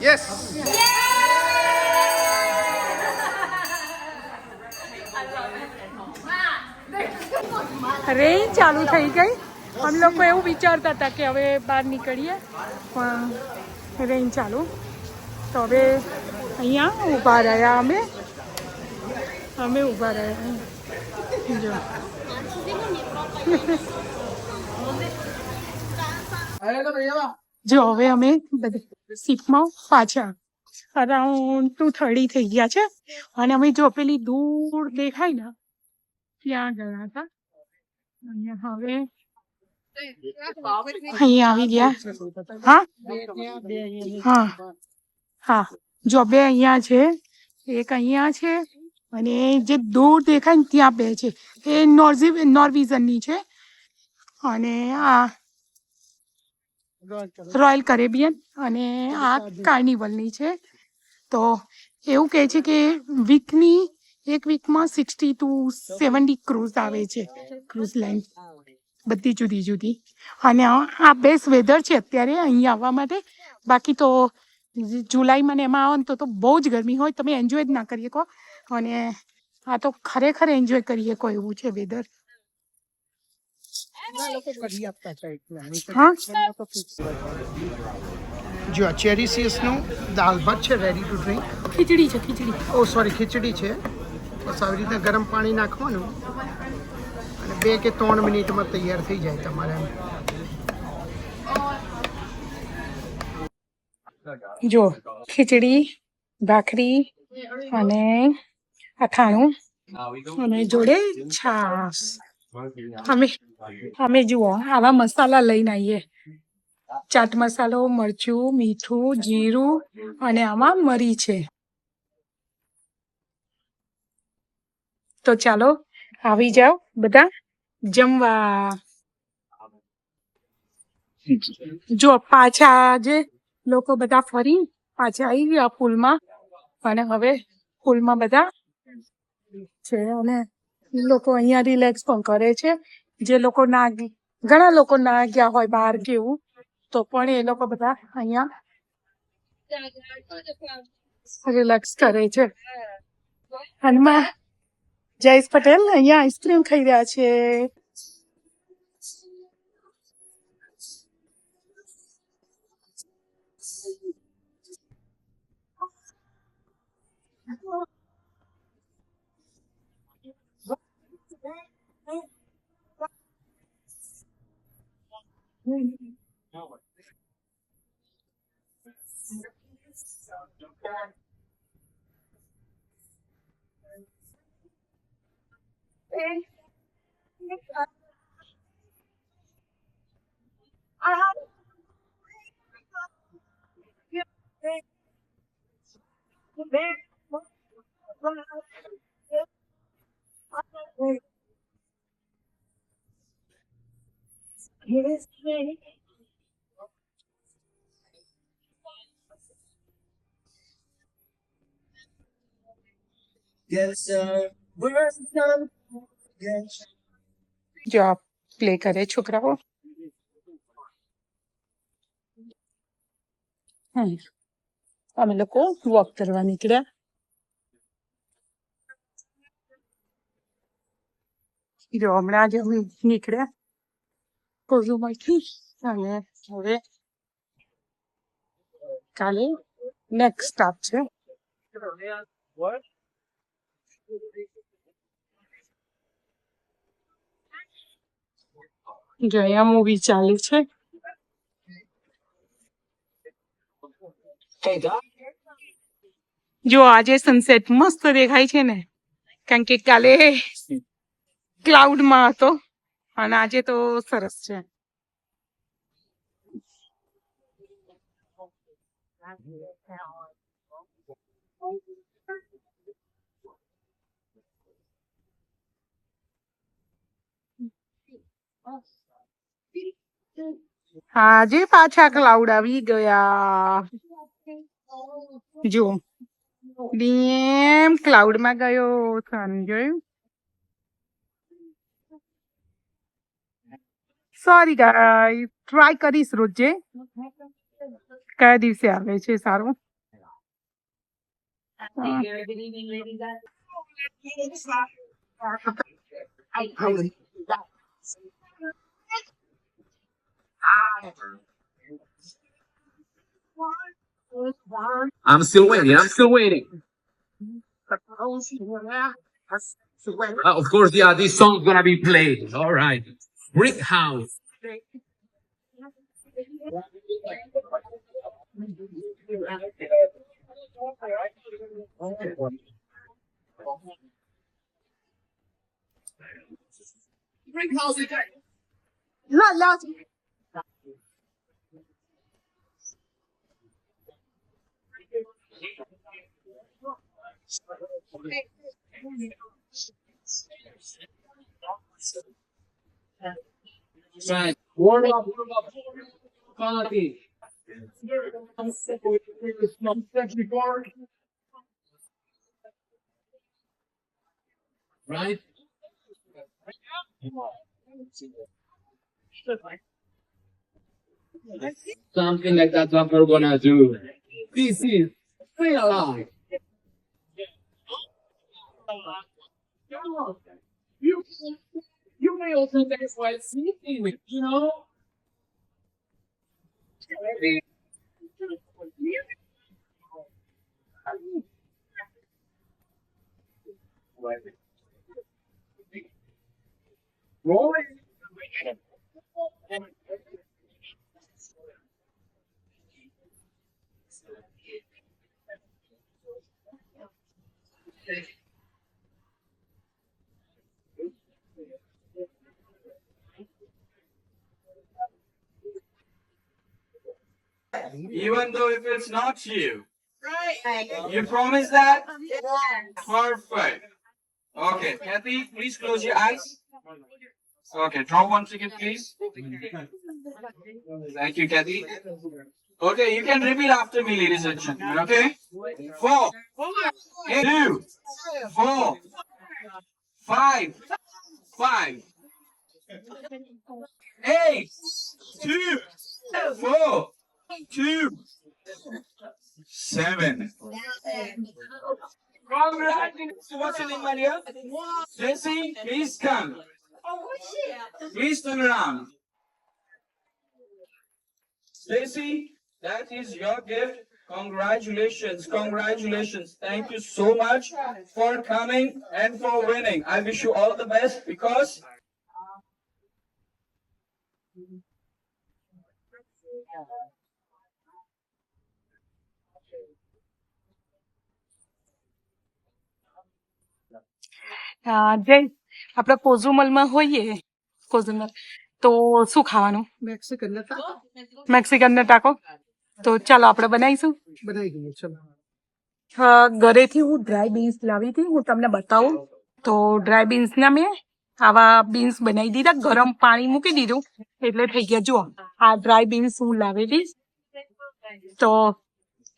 Yes range ચાલુ થઈ ગઈ. અમે લોકો એવું વિચારતા હતા કે હવે બહાર નીકળીએ, પણ રેન્જ ચાલુ. તો હવે અહીંયા ઊભા રહ્યા અમે ઊભા રહ્યા. જો જો હવે અમે બધી સીટમાં પાછા અરાઉન્ડ 2:30 થઈ ગયા છે, અને અમે જો પેલી દૂર દેખાય ને ત્યાં ગયા હતા. અહીંયા હવે અહીંયા આવી ગયા. હા હા હા, જો બે અહીંયા છે, એક અહીંયા છે, અને જે દૂર દેખાય ને ત્યાં બે છે, એ નોર્વેઝનની છે, અને આ રોયલ કરેબિયન, અને આ કાર્નિવલની છે. તો એવું કહે છે કે એક વીકમાં 60 to 70 ક્રૂઝ આવે છે, ક્રૂઝ લાઇન બધી જુદી જુદી. અને આ બેસ્ટ વેધર છે અત્યારે અહીંયા આવવા માટે. બાકી તો જુલાઈમાં ને એમાં આવો ને તો બહુ જ ગરમી હોય, તમે એન્જોય જ ના કરી શકો. અને આ તો ખરેખર એન્જોય કરી શકો એવું છે વેધર. હા, જો આ ચેરી સીસનું દાલ ભાત છે, રેડી ટુ ડ્રિંક. ખીચડી છે, ખીચડી. ઓ સોરી, ખીચડી છે. બસ આવી રીતના ગરમ પાણી નાખવાનું અને 2 કે 3 મિનિટમાં તૈયાર થઈ જાય તમારે. જો ખીચડી, ભાખરી અને અથાણું, અને જોડે છાશ. અમે જુઓ આવા મસાલા લઈને આવીએ: ચાટ મસાલો, મરચું, મીઠું, જીરું, અને આમાં મરી છે. તો ચાલો આવી જાઓ બધા જમવા. જો પાછા જે લોકો બધા ફરી પાછા આવી ગયા પુલમાં, અને હવે પુલમાં બધા છે, અને લોકો અહીંયા રિલેક્સ પણ કરે છે. જે લોકો ઘણા લોકો ના ગયા હોય બહાર કેવું, તો પણ એ લોકો બધા અહીંયા રિલેક્સ કરે છે. હનુમાન જયેશ પટેલ અહીંયા આઈસ્ક્રીમ ખાઈ રહ્યા છે. જો આ પ્લે કરે છોકરાઓ. અમે લોકો વોક કરવા નીકળ્યા. જો હમણાં જ અમે નીકળ્યા કોઝુમાંથી, અને હવે કાલે નેક્સ્ટ સ્ટોપ છે. જો અહીંયા મૂવી ચાલે છે. જો આજે સનસેટ મસ્ત દેખાય છે ને, કારણ કે કાલે ક્લાઉડમાં હતો, અને આજે તો સરસ છે. આજે પાછા ક્લાઉડ આવી ગયા. જો ડીએમ ક્લાઉડમાં ગયો. સન જોયું? સોરી ગાઈસ, ટ્રાય કરીશ રોજે. કયા દિવસે આવે છે સારું. I'm still waiting. I'm still waiting. Of course, yeah, this song's gonna be played. All right. Brick House. Right. Warm up. Quality. Right? Something like that's what we're gonna do. This is real life. You, you may also think while sleeping, you know? Rolling. Even though if it's not you. You promise that? Perfect. Okay, Kathy, please close your eyes. Okay, draw one ticket, please. Thank you, Kathy. Okay, you can repeat after me, ladies and gentlemen. Okay? 4, 2, 4, 5, 5, 8, 2, 4, 2, 7. Congratulations. What's your name, my dear? Jesse, please come. Please turn around. Stacy, that is your gift. Congratulations, congratulations. Thank you so much for coming and for winning. I wish you all the best because જય આપણે કોઝુમલમાં હોઈએ કોઝુમલ તો શું ખાવાનું Mexican નતા મેક્સિકનનો ટાકો તો ચાલો આપણે બનાવીશું બનાવી દઈએ ચલો. ઘરેથી હું ડ્રાય બીન્સ લાવી હતી હું તમને બતાવું તો ડ્રાય બીન્સના મેં આવા બીન્સ બનાવી દીધા ગરમ પાણી મૂકી દીધું એટલે થઈ ગયા જુઓ આ ડ્રાય બીન્સ હું લાવેલી તો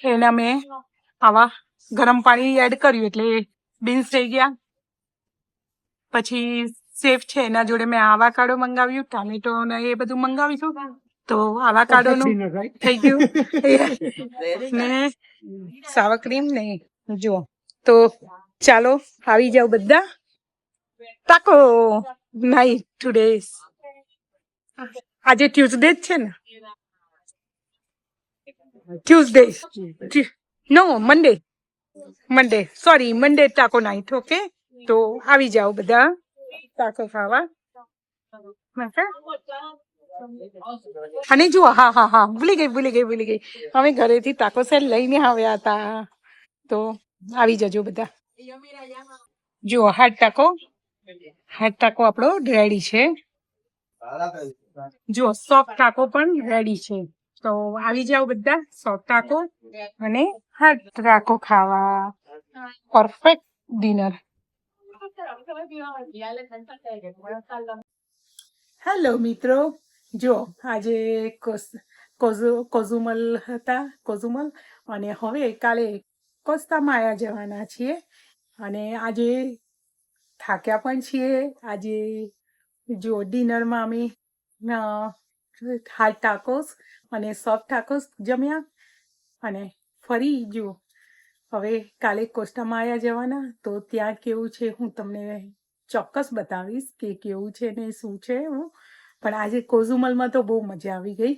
એના મેં આવા ગરમ પાણી એડ કર્યું એટલે બીન્સ થઈ ગયા પછી સેફ છે એના જોડે મેં આવાકાડો મંગાવ્યું ટામેટો ને એ બધું મંગાવીશું તો આવાકાડોનું Dinner, right? થઈ ગયું ને સાવા ક્રીમ નહીં જુઓ તો ચાલો આવી જાઓ બધા તાકો નાઈટ ટુડે આજે ટ્યુઝડે જ છે ને ટ્યુઝડે નો મંડે સોરી મંડે ટાકો નાઈટ ઓકે તો આવી જાઓ બધા ટાકો ખાવા અને જુઓ હા હા હા ભૂલી ગઈ અમે ઘરેથી ટાકો સેલ લઈને આવ્યા હતા તો આવી જજો બધા જુઓ હાર્ડ ટાકો આપણો રેડી છે જુઓ સોફ્ટ ટાકો પણ રેડી છે તો આવી જાઓ બધા સોફ્ટ ટાકો અને હાર્ડ ટાકો ખાવા પરફેક્ટ ડિનર હેલો મિત્રો જો આજે કોઝુમલ હતા કોઝુમલ અને હવે કાલે કોસ્તામાં જવાના છીએ અને આજે થાક્યા પણ છીએ આજે જો ડિનરમાં અમે હાર્ડ ટાકોસ અને સોફ્ટ ટાકોસ જમ્યા અને ફરી જો હવે કાલે કોસ્ટામાયા જવાના, તો ત્યાં કેવું છે હું તમને ચોક્કસ બતાવીશ કે કેવું છે ને શું છે એવું. પણ આજે કોઝુમલમાં તો બહુ મજા આવી ગઈ.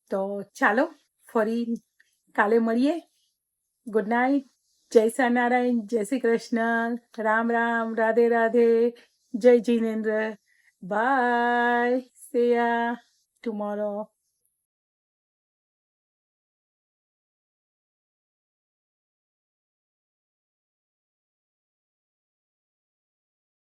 તો ચાલો ફરી કાલે મળીએ. Good night. જય સ્વામિનારાયણ, જય શ્રી કૃષ્ણ, રામ રામ, રાધે રાધે, જય Jinendra. Bye. See ya tomorrow.